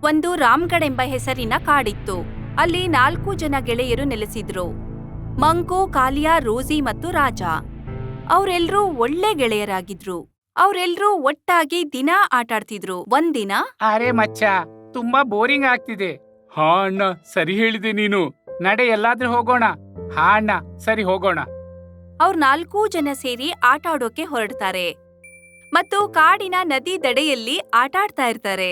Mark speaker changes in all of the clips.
Speaker 1: ಒಂದು ರಾಮ್ಗಢ್ ಎಂಬ ಹೆಸರಿನ ಕಾಡಿತ್ತು. ಅಲ್ಲಿ 4 ಜನ ಗೆಳೆಯರು ನೆಲೆಸಿದ್ರು. ಮಂಕು, ಕಾಲಿಯಾ, ರೋಸಿ ಮತ್ತು ರಾಜ. ಅವರೆಲ್ಲರೂ ಒಳ್ಳೆ ಗೆಳೆಯರಾಗಿದ್ರು. ಅವರೆಲ್ಲರೂ ಒಟ್ಟಾಗಿ ದಿನ ಆಟಾಡ್ತಿದ್ರು. ಒಂದಿನ,
Speaker 2: ಅರೆ ಮಚ್ಚ, ತುಂಬಾ ಬೋರಿಂಗ್ ಆಗ್ತಿದೆ. ಹಾ ಅಣ್ಣ, ಸರಿ ಹೇಳಿದೆ ನೀನು. ನಡೆ, ಎಲ್ಲಾದ್ರೂ ಹೋಗೋಣ. ಹಾ ಅಣ್ಣ, ಸರಿ ಹೋಗೋಣ.
Speaker 1: ಅವ್ರ 4 ಜನ ಸೇರಿ ಆಟ ಆಡೋಕೆ ಹೊರಡ್ತಾರೆ ಮತ್ತು ಕಾಡಿನ ನದಿ ದಡೆಯಲ್ಲಿ ಆಟಾಡ್ತಾ ಇರ್ತಾರೆ.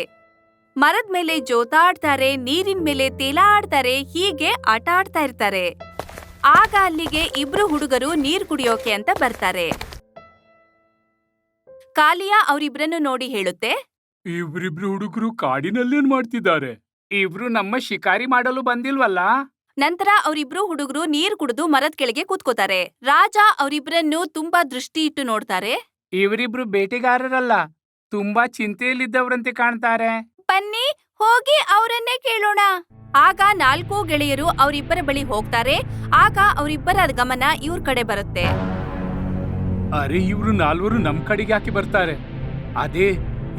Speaker 1: ಮರದ ಮೇಲೆ ಜೋತಾಡ್ತಾರೆ, ನೀರಿನ ಮೇಲೆ ತೇಲ ಆಡ್ತಾರೆ, ಹೀಗೆ ಆಟ ಆಡ್ತಾ ಇರ್ತಾರೆ. ಆಗ ಅಲ್ಲಿಗೆ 2 ಹುಡುಗರು ನೀರ್ ಕುಡಿಯೋಕೆ ಅಂತ ಬರ್ತಾರೆ. ಕಾಲಿಯಾ ಅವರಿಬ್ರನ್ನು ನೋಡಿ ಹೇಳುತ್ತೆ,
Speaker 2: ಇವ್ರಿಬ್ರು ಹುಡುಗರು ಕಾಡಿನಲ್ಲೇನ್ ಮಾಡ್ತಿದ್ದಾರೆ? ಇವ್ರು ನಮ್ಮ ಶಿಕಾರಿ ಮಾಡಲು ಬಂದಿಲ್ವಲ್ಲ?
Speaker 1: ನಂತರ ಅವರಿಬ್ರು ಹುಡುಗರು ನೀರ್ ಕುಡಿದು ಮರದ ಕೆಳಗೆ ಕೂತ್ಕೋತಾರೆ. ರಾಜ ಅವರಿಬ್ರನ್ನು ತುಂಬಾ ದೃಷ್ಟಿ ಇಟ್ಟು ನೋಡ್ತಾರೆ.
Speaker 2: ಇವರಿಬ್ರು ಬೇಟೆಗಾರರಲ್ಲ, ತುಂಬಾ ಚಿಂತೆಯಲ್ಲಿದ್ದವರಂತೆ ಕಾಣ್ತಾರೆ.
Speaker 1: ಬನ್ನಿ, ಹೋಗಿ ಅವರನ್ನೇ ಕೇಳೋಣ. ಆಗ 4 ಗೆಳೆಯರು ಅವರಿಬ್ಬರ ಬಳಿ ಹೋಗ್ತಾರೆ. ಆಗ ಅವರಿಬ್ಬರ ಗಮನ ಇವ್ರ ಕಡೆ ಬರುತ್ತೆ.
Speaker 2: ಅರೆ, ಇವ್ರು 4 ನಮ್ ಕಡೆಗೆ ಯಾಕೆ ಬರ್ತಾರೆ? ಅದೇ,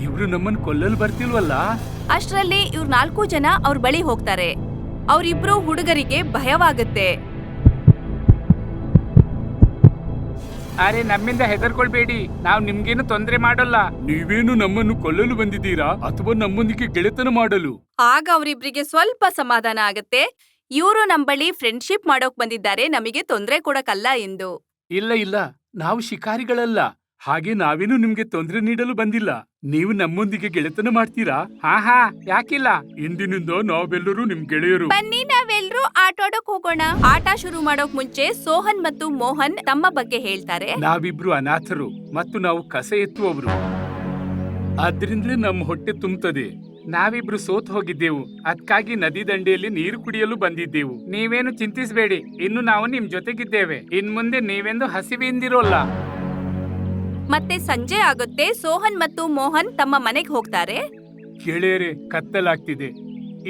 Speaker 2: ಇವ್ರು ನಮ್ಮನ್ ಕೊಲ್ಲಲು ಬರ್ತಿಲ್ವಲ್ಲ?
Speaker 1: ಅಷ್ಟರಲ್ಲಿ ಇವ್ರ 4 ಜನ ಅವ್ರ ಬಳಿ ಹೋಗ್ತಾರೆ. ಅವರಿಬ್ರು ಹುಡುಗರಿಗೆ ಭಯವಾಗುತ್ತೆ.
Speaker 2: ಅರೆ, ನಮ್ಮಿಂದ ಹೆದರ್ಕೊಳ್ಬೇಡಿ, ನಾವ್ ನಿಮ್ಗೇನು ತೊಂದರೆ ಮಾಡೋಲ್ಲ. ನೀವೇನು ನಮ್ಮನ್ನು ಕೊಲ್ಲಲು ಬಂದಿದ್ದೀರಾ ಅಥವಾ ನಮ್ಮೊಂದಿಗೆ ಗೆಳೆತನ ಮಾಡಲು?
Speaker 1: ಆಗ ಅವರಿಬ್ರಿಗೆ ಸ್ವಲ್ಪ ಸಮಾಧಾನ ಆಗತ್ತೆ. ಇವರು ನಮ್ ಬಳಿ ಫ್ರೆಂಡ್ಶಿಪ್ ಮಾಡೋಕ್ ಬಂದಿದ್ದಾರೆ, ನಮಗೆ ತೊಂದರೆ ಕೊಡಕ್ಕಲ್ಲ ಎಂದು.
Speaker 2: ಇಲ್ಲ ಇಲ್ಲ, ನಾವು ಶಿಕಾರಿಗಳಲ್ಲ. ಹಾಗೆ ನಾವೇನು ನಿಮ್ಗೆ ತೊಂದರೆ ನೀಡಲು ಬಂದಿಲ್ಲ. ನೀವು ನಮ್ಮೊಂದಿಗೆ ಗೆಳೆತನ ಮಾಡ್ತೀರಾ? ಹಾ, ಯಾಕಿಲ್ಲ. ಇಂದಿನಿಂದ ನಾವೆಲ್ಲರೂ ನಿಮ್ ಗೆಳೆಯರು.
Speaker 1: ಬನ್ನಿ, ನಾವೆಲ್ಲರೂ ಆಟ ಆಡೋಕ್ ಹೋಗೋಣ. ಆಟ ಶುರು ಮಾಡೋಕ್ ಮುಂಚೆ ಸೋಹನ್ ಮತ್ತು ಮೋಹನ್ ತಮ್ಮ ಬಗ್ಗೆ ಹೇಳ್ತಾರೆ.
Speaker 2: ನಾವಿಬ್ರು ಅನಾಥರು ಮತ್ತು ನಾವು ಕಸ ಎತ್ತುವವರು. ಆದ್ರಿಂದಲೇ ನಮ್ಮ ಹೊಟ್ಟೆ ತುಂಬುತ್ತದೆ. ನಾವಿಬ್ರು ಸೋತ್ ಹೋಗಿದ್ದೆವು, ಅದಕ್ಕಾಗಿ ನದಿ ದಂಡೆಯಲ್ಲಿ ನೀರು ಕುಡಿಯಲು ಬಂದಿದ್ದೆವು. ನೀವೇನು ಚಿಂತಿಸಬೇಡಿ, ಇನ್ನು ನಾವು ನಿಮ್ ಜೊತೆಗಿದ್ದೇವೆ. ಇನ್ ಮುಂದೆ ನೀವೆಂದು ಹಸಿವೆಯಿಂದಿರೋಲ್ಲ.
Speaker 1: ಮತ್ತೆ ಸಂಜೆ ಆಗುತ್ತೆ. ಸೋಹನ್ ಮತ್ತು ಮೋಹನ್ ತಮ್ಮ ಮನೆಗೆ ಹೋಗ್ತಾರೆ.
Speaker 2: ಗೆಳೆಯರೇ, ಕತ್ತಲಾಗ್ತಿದೆ,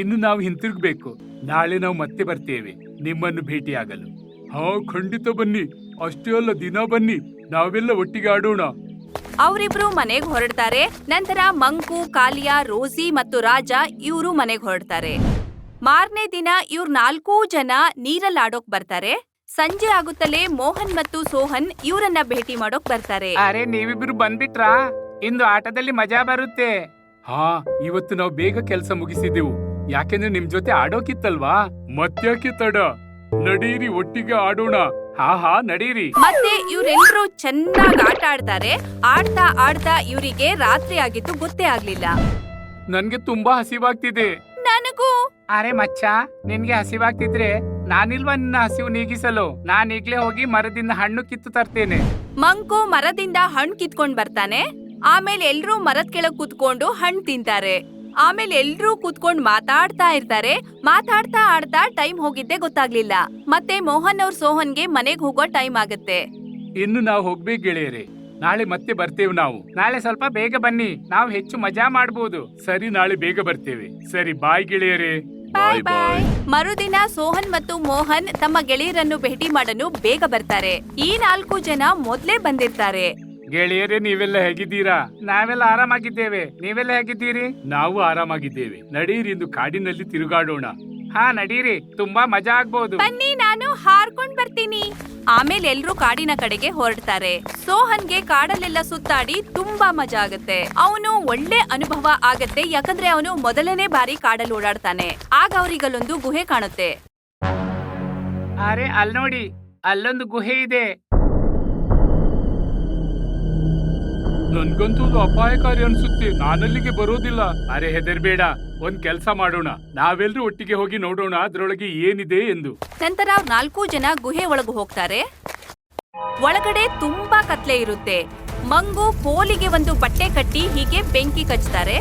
Speaker 2: ಇನ್ನು ನಾವು ಹಿಂತಿರುಗ್ಬೇಕು. ನಾಳೆ ನಾವು ಮತ್ತೆ ಬರ್ತೇವೆ ನಿಮ್ಮನ್ನು ಭೇಟಿಯಾಗಲು. ಹಾ, ಖಂಡಿತ ಬನ್ನಿ. ಅಷ್ಟೇ ಅಲ್ಲ, ದಿನ ಬನ್ನಿ, ನಾವೆಲ್ಲ ಒಟ್ಟಿಗೆ ಆಡೋಣ.
Speaker 1: ಅವರಿಬ್ರು ಮನೆಗೆ ಹೊರಡ್ತಾರೆ. ನಂತರ ಮಂಕು, ಕಾಲಿಯಾ, ರೋಸಿ ಮತ್ತು ರಾಜ ಇವರು ಮನೆಗೆ ಹೊರಡ್ತಾರೆ. ಮಾರನೇ ದಿನ ಇವ್ರ 4 ಜನ ನೀರಲ್ಲಿ ಆಡೋಕ್ ಬರ್ತಾರೆ. ಸಂಜೆ ಆಗುತ್ತಲೇ ಮೋಹನ್ ಮತ್ತು ಸೋಹನ್ ಇವರನ್ನ ಭೇಟಿ ಮಾಡೋಕ್ ಬರ್ತಾರೆ.
Speaker 2: ಅರೆ, ನೀವಿಬ್ರು ಬಂದ್ಬಿಟ್ರಾ? ಇಂದು ಆಟದಲ್ಲಿ ಮಜಾ ಬರುತ್ತೆ. ಹಾ, ಇವತ್ತು ನಾವು ಬೇಗ ಕೆಲಸ ಮುಗಿಸಿದೆವು, ಯಾಕೆಂದ್ರೆ ನಿಮ್ ಜೊತೆ ಆಡೋಕಿತ್ತಲ್ವಾ. ಮತ್ತ್ಯಾಕೆ ತಡ? ನಡೀರಿ, ಒಟ್ಟಿಗೆ ಆಡೋಣ. ಹಾ, ನಡೀರಿ.
Speaker 1: ಮತ್ತೆ ಇವರೆಲ್ಲರೂ ಚೆನ್ನಾಗಿ ಆಟ ಆಡ್ತಾರೆ. ಆಡ್ತಾ ಆಡ್ತಾ ಇವರಿಗೆ ರಾತ್ರಿ ಆಗಿದ್ದು ಗೊತ್ತೇ ಆಗ್ಲಿಲ್ಲ.
Speaker 2: ನನ್ಗೆ ತುಂಬಾ ಹಸಿವಾಗ್ತಿದೆ.
Speaker 1: ನನಗೂ.
Speaker 2: ಅರೆ ಮಚ್ಚ, ನಿನ್ಗೆ ಹಸಿವಾಗ್ತಿದ್ರೆ ನಾನಿಲ್ವಾ ನಿನ್ನ ಹಸಿವು ನೀಗಿಸಲು? ನಾನೀಗ್ಲೇ ಹೋಗಿ ಮರದಿಂದ ಹಣ್ಣು ಕಿತ್ತು ತರ್ತೇನೆ.
Speaker 1: ಮಂಕು ಮರದಿಂದ ಹಣ್ಣು ಕಿತ್ಕೊಂಡ್ ಬರ್ತಾನೆ. ಆಮೇಲೆ ಎಲ್ರೂ ಮರದ ಕೆಳಗ್ ಕೂತ್ಕೊಂಡು ಹಣ್ಣು ತಿಂತಾರೆ. ಆಮೇಲೆ ಎಲ್ರೂ ಕೂತ್ಕೊಂಡ್ ಮಾತಾಡ್ತಾ ಇರ್ತಾರೆ. ಮಾತಾಡ್ತಾ ಆಡ್ತಾ ಟೈಮ್ ಹೋಗಿದ್ದೆ ಗೊತ್ತಾಗ್ಲಿಲ್ಲ. ಮತ್ತೆ ಮೋಹನ್ ಅವ್ರ ಸೋಹನ್ಗೆ ಮನೆಗ್ ಹೋಗೋ ಟೈಮ್ ಆಗತ್ತೆ.
Speaker 2: ಇನ್ನು ನಾವು ಹೋಗ್ಬೇಕು ಗೆಳೆಯರೆ. ನಾಳೆ ಮತ್ತೆ ಬರ್ತೇವೆ ನಾವು. ನಾಳೆ ಸ್ವಲ್ಪ ಬೇಗ ಬನ್ನಿ, ನಾವು ಹೆಚ್ಚು ಮಜಾ ಮಾಡಬಹುದು. ಸರಿ, ನಾಳೆ ಬೇಗ ಬರ್ತೇವೆ. ಸರಿ, ಬಾಯ್ ಗೆಳೆಯರೇ.
Speaker 1: ಬಾಯ್ ಬಾಯ್. ಮರುದಿನ ಸೋಹನ್ ಮತ್ತು ಮೋಹನ್ ತಮ್ಮ ಗೆಳೆಯರನ್ನು ಭೇಟಿ ಮಾಡಲು ಬೇಗ ಬರ್ತಾರೆ. ಈ 4 ಜನ ಮೊದ್ಲೇ ಬಂದಿರ್ತಾರೆ.
Speaker 2: ಗೆಳೆಯರೇ, ನೀವೆಲ್ಲ ಹೇಗಿದ್ದೀರಾ? ನಾವೆಲ್ಲ ಆರಾಮಾಗಿದ್ದೇವೆ. ನೀವೆಲ್ಲ ಹೇಗಿದ್ದೀರಿ? ನಾವು ಆರಾಮಾಗಿದ್ದೇವೆ. ನಡೀರಿ, ಇಂದು ಕಾಡಿನಲ್ಲಿ ತಿರುಗಾಡೋಣ. ಹಾ, ನಡೀರಿ, ತುಂಬಾ ಮಜಾ ಆಗ್ಬಹುದು.
Speaker 1: ಬನ್ನಿ, ನಾನು ಹಾರ್ಕೊಂಡ್ ಬರ್ತೀನಿ. ಆಮೇಲೆ ಎಲ್ರೂ ಕಾಡಿನ ಕಡೆಗೆ ಹೊರಡ್ತಾರೆ. ಸೋಹನ್ಗೆ ಕಾಡಲ್ಲೆಲ್ಲ ಸುತ್ತಾಡಿ ತುಂಬಾ ಮಜಾ ಆಗತ್ತೆ. ಅವನು ಒಳ್ಳೆ ಅನುಭವ ಆಗತ್ತೆ, ಯಾಕಂದ್ರೆ ಅವನು ಮೊದಲನೇ ಬಾರಿ ಕಾಡಲ್ಲಿ ಓಡಾಡ್ತಾನೆ. ಆಗ ಅವರಿಗಲ್ಲೊಂದು ಗುಹೆ ಕಾಣುತ್ತೆ.
Speaker 2: ಅರೆ, ಅಲ್ಲಿ ನೋಡಿ, ಅಲ್ಲೊಂದು ಗುಹೆ ಇದೆ. ನನ್ಗಂತೂ ಅಪಾಯಕಾರಿ ಅನ್ಸುತ್ತೆ, ನಾನಲ್ಲಿಗೆ ಬರೋದಿಲ್ಲ. ಅರೆ, ಹೆದರ್ಬೇಡ, ಒಂದ್ ಕೆಲ್ಸ ಮಾಡೋಣ. ನಾವೆಲ್ಲರೂ ಒಟ್ಟಿಗೆ ಹೋಗಿ ನೋಡೋಣ ಅದ್ರೊಳಗೆ ಏನಿದೆ ಎಂದು.
Speaker 1: ನಂತರ 4 ಜನ ಗುಹೆ ಒಳಗೆ ಹೋಗ್ತಾರೆ. ಒಳಗಡೆ ತುಂಬಾ ಕತ್ಲೆ ಇರುತ್ತೆ. ಮಂಗು ಕೋಲಿಗೆ ಒಂದು ಬಟ್ಟೆ ಕಟ್ಟಿ ಹೀಗೆ ಬೆಂಕಿ ಕಚ್ತಾರೆ.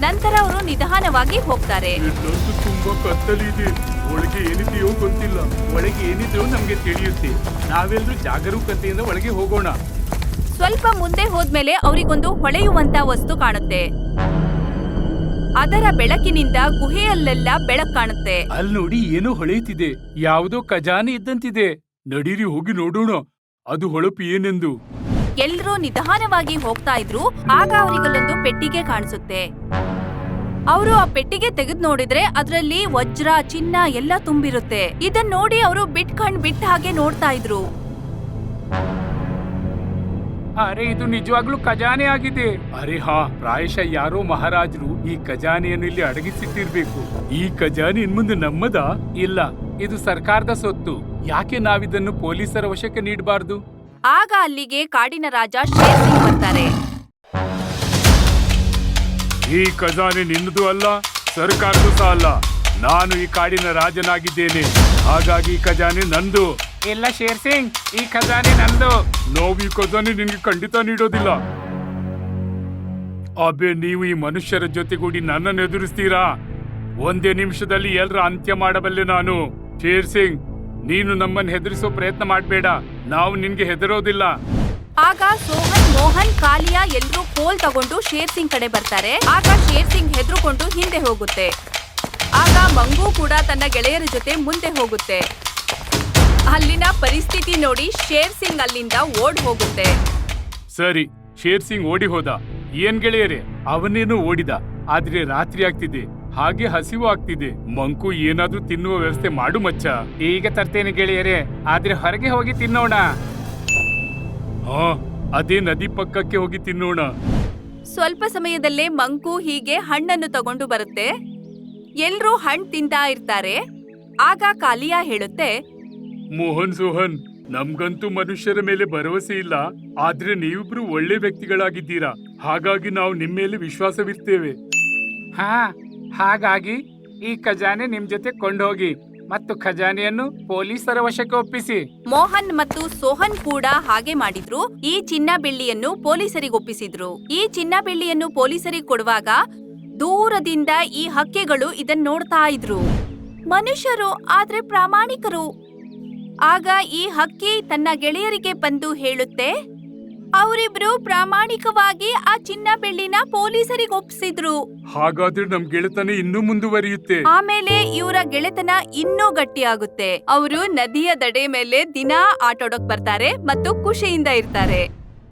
Speaker 1: ನಂತರ ಅವರು ನಿಧಾನವಾಗಿ ಹೋಗ್ತಾರೆ.
Speaker 2: ಇಲ್ಲೊಂದು ತುಂಬಾ ಕತ್ತಲಿದೆ, ಒಳಗೆ ಏನಿದೆಯೋ ಗೊತ್ತಿಲ್ಲ. ಒಳಗೆ ಏನಿದೆಯೋ ನಮ್ಗೆ ತಿಳಿಯುತ್ತೆ. ನಾವೆಲ್ಲರೂ ಜಾಗರೂಕತೆಯಿಂದ ಒಳಗೆ ಹೋಗೋಣ.
Speaker 1: ಸ್ವಲ್ಪ ಮುಂದೆ ಹೋದ್ಮೇಲೆ ಅವರಿಗೊಂದು ಹೊಳೆಯುವಂತ ವಸ್ತು ಕಾಣುತ್ತೆ. ಅದರ ಬೆಳಕಿನಿಂದ ಗುಹೆಯಲ್ಲೆಲ್ಲ ಬೆಳಕು ಕಾಣುತ್ತೆ.
Speaker 2: ಅಲ್ಲಿ ನೋಡಿ, ಏನೋ ಹೊಳೆಯುತ್ತಿದೆ, ಯಾವುದೋ ಖಜಾನೆ ಇದ್ದಂತಿದೆ. ನಡೀರಿ, ಹೋಗಿ ನೋಡೋಣ ಅದು ಹೊಳಪು ಏನೆಂದು.
Speaker 1: ಎಲ್ರೂ ನಿಧಾನವಾಗಿ ಹೋಗ್ತಾ ಇದ್ರು. ಆಗ ಅವರಿಗಲ್ಲೊಂದು ಪೆಟ್ಟಿಗೆ ಕಾಣಿಸುತ್ತೆ. ಅವರು ಆ ಪೆಟ್ಟಿಗೆ ತೆಗೆದು ನೋಡಿದ್ರೆ ಅದ್ರಲ್ಲಿ ವಜ್ರ ಚಿನ್ನ ಎಲ್ಲ ತುಂಬಿರುತ್ತೆ. ಇದನ್ ನೋಡಿ ಅವರು ಬಿಟ್ಟ ಹಾಗೆ ನೋಡ್ತಾ ಇದ್ರು.
Speaker 2: ಅರೆ ಇದು ನಿಜವಾಗ್ಲೂ ಖಜಾನೆ ಆಗಿದೆ. ಅರೆ ಹಾ, ಪ್ರಾಯಶಃ ಯಾರೋ ಮಹಾರಾಜರು ಈ ಖಜಾನೆಯನ್ನು ಇಲ್ಲಿ ಅಡಗಿಸಿಟ್ಟಿರ್ಬೇಕು. ಈ ಖಜಾನೆ ಇನ್ಮುಂದೆ ನಮ್ಮದ? ಇಲ್ಲ, ಇದು ಸರ್ಕಾರದ ಸೊತ್ತು. ಯಾಕೆ ನಾವಿದನ್ನು ಪೊಲೀಸರ ವಶಕ್ಕೆ ನೀಡಬಾರ್ದು?
Speaker 1: ಆಗ ಅಲ್ಲಿಗೆ ಕಾಡಿನ ರಾಜ ಶೇರ್ ಸಿಂಗ್ ಬರ್ತಾರೆ.
Speaker 2: ಈ ಖಜಾನೆ ನಿನ್ನದು ಅಲ್ಲ, ಸರ್ಕಾರದ್ದು ಸಹ ಅಲ್ಲ. ನಾನು ಈ ಕಾಡಿನ ರಾಜನಾಗಿದ್ದೇನೆ, ಹಾಗಾಗಿ ಈ ಖಜಾನೆ ನಂದು. ಇಲ್ಲ ಶೇರ್ ಸಿಂಗ್, ಈ ಖಜಾನೆ ನಂದು. ನಾವು ಈ ಖಜಾನೆ ನಿನ್ಗೆ ಖಂಡಿತ ನೀಡೋದಿಲ್ಲ. ಅಬೆ, ನೀವು ಈ ಮನುಷ್ಯರ ಜೊತೆಗೂಡಿ ನನ್ನನ್ನು ಎದುರಿಸ್ತೀರಾ? ಒಂದೇ ನಿಮಿಷದಲ್ಲಿ ಎಲ್ಲರ ಅಂತ್ಯ ಮಾಡಬಲ್ಲೆ ನಾನು. ಶೇರ್ ಸಿಂಗ್, ನೀನು ನಮ್ಮನ್ನು ಹೆದರಿಸೋ ಪ್ರಯತ್ನ ಮಾಡಬೇಡ. ನಾವು ನಿನ್ಗೆ ಹೆದರೋದಿಲ್ಲ.
Speaker 1: ಆಗ ಸೋಹನ್, ಮೋಹನ್, ಕಾಲಿಯಾ ಎಲ್ರೂ ಕೋಲ್ ತಗೊಂಡು ಶೇರ್ ಸಿಂಗ್ ಕಡೆ ಬರ್ತಾರೆ. ಆಗ ಶೇರ್ ಸಿಂಗ್ ಹೆದರ್ಕೊಂಡು ಹಿಂದೆ ಹೋಗುತ್ತೆ. ಆಗ ಮಂಗು ಕೂಡ ತನ್ನ ಗೆಳೆಯರ ಜೊತೆ ಮುಂದೆ ಹೋಗುತ್ತೆ. ಅಲ್ಲಿನ ಪರಿಸ್ಥಿತಿ ನೋಡಿ ಶೇರ್ ಸಿಂಗ್ ಅಲ್ಲಿಂದ ಓಡ್ ಹೋಗುತ್ತೆ.
Speaker 2: ಸರಿ, ಶೇರ್ ಸಿಂಗ್ ಓಡಿ ಹೋದ. ಏನ್ ಗೆಳೆಯರೇ, ಅವನೇನು ಓಡಿದ. ಆದ್ರೆ ರಾತ್ರಿ ಆಗ್ತಿದೆ, ಹಾಗೆ ಹಸಿವು ಆಗ್ತಿದೆ. ಮಂಕು ಏನಾದ್ರೂ ತಿನ್ನುವ ವ್ಯವಸ್ಥೆ ಮಾಡು ಮಚ್ಚ. ಈಗ ತರ್ತೇನೆ ಗೆಳೆಯರೇ, ಆದ್ರೆ ಹೊರಗೆ ಹೋಗಿ ತಿನ್ನೋಣ. ಹಾ, ಅದೇ ನದಿ ಪಕ್ಕಕ್ಕೆ ಹೋಗಿ ತಿನ್ನೋಣ.
Speaker 1: ಸ್ವಲ್ಪ ಸಮಯದಲ್ಲೇ ಮಂಕು ಹೀಗೆ ಹಣ್ಣನ್ನು ತಗೊಂಡು ಬರುತ್ತೆ. ಎಲ್ರೂ ಹಣ್ಣು ತಿಂತಾ ಇರ್ತಾರೆ. ಆಗ ಕಾಲಿಯಾ ಹೇಳುತ್ತೆ,
Speaker 2: ಮೋಹನ್, ಸೋಹನ್, ನಮ್ಗಂತೂ ಮನುಷ್ಯರ ಮೇಲೆ ಭರವಸೆ ಇಲ್ಲ. ಆದ್ರೆ ನೀವಿಬ್ರು ಒಳ್ಳೆ ವ್ಯಕ್ತಿಗಳಾಗಿದ್ದೀರಾ, ಹಾಗಾಗಿ ನಾವು ನಿಮ್ಮ ಮೇಲೆ ವಿಶ್ವಾಸವಿರ್ತೇವೆ. ಹಾ, ಹಾಗಾಗಿ ಈ ಖಜಾನೆ ನಿಮ್ ಜೊತೆ ಕೊಂಡೋಗಿ ಮತ್ತು ಖಜಾನೆಯನ್ನು ಪೊಲೀಸರ ವಶಕ್ಕೆ ಒಪ್ಪಿಸಿ.
Speaker 1: ಮೋಹನ್ ಮತ್ತು ಸೋಹನ್ ಕೂಡ ಹಾಗೆ ಮಾಡಿದ್ರು. ಈ ಚಿನ್ನ ಬೆಳ್ಳಿಯನ್ನು ಪೊಲೀಸರಿಗೆ ಒಪ್ಪಿಸಿದ್ರು. ಈ ಚಿನ್ನ ಬೆಳ್ಳಿಯನ್ನು ಪೊಲೀಸರಿಗೆ ಕೊಡುವಾಗ ದೂರದಿಂದ ಈ ಹಕ್ಕಿಗಳು ಇದನ್ನ ನೋಡ್ತಾ ಇದ್ರು. ಮನುಷ್ಯರು ಆದ್ರೆ ಪ್ರಾಮಾಣಿಕರು. ಆಗ ಈ ಹಕ್ಕಿ ತನ್ನ ಗೆಳೆಯರಿಗೆ ಬಂದು ಹೇಳುತ್ತೆ, ಅವರಿಬ್ರು ಪ್ರಾಮಾಣಿಕವಾಗಿ ಆ ಚಿನ್ನ ಬೆಳ್ಳಿನ ಪೊಲೀಸರಿಗೆ ಒಪ್ಪಿಸಿದ್ರು.
Speaker 2: ಹಾಗಾದ್ರೆ ನಮ್ ಗೆಳೆತನ ಇನ್ನೂ ಮುಂದುವರಿಯುತ್ತೆ.
Speaker 1: ಆಮೇಲೆ ಇವರ ಗೆಳೆತನ ಇನ್ನೂ ಗಟ್ಟಿಯಾಗುತ್ತೆ. ಅವರು ನದಿಯ ದಡೆ ಮೇಲೆ ದಿನಾ ಆಟಾಡೋಕ್ ಬರ್ತಾರೆ ಮತ್ತು ಖುಷಿಯಿಂದ ಇರ್ತಾರೆ.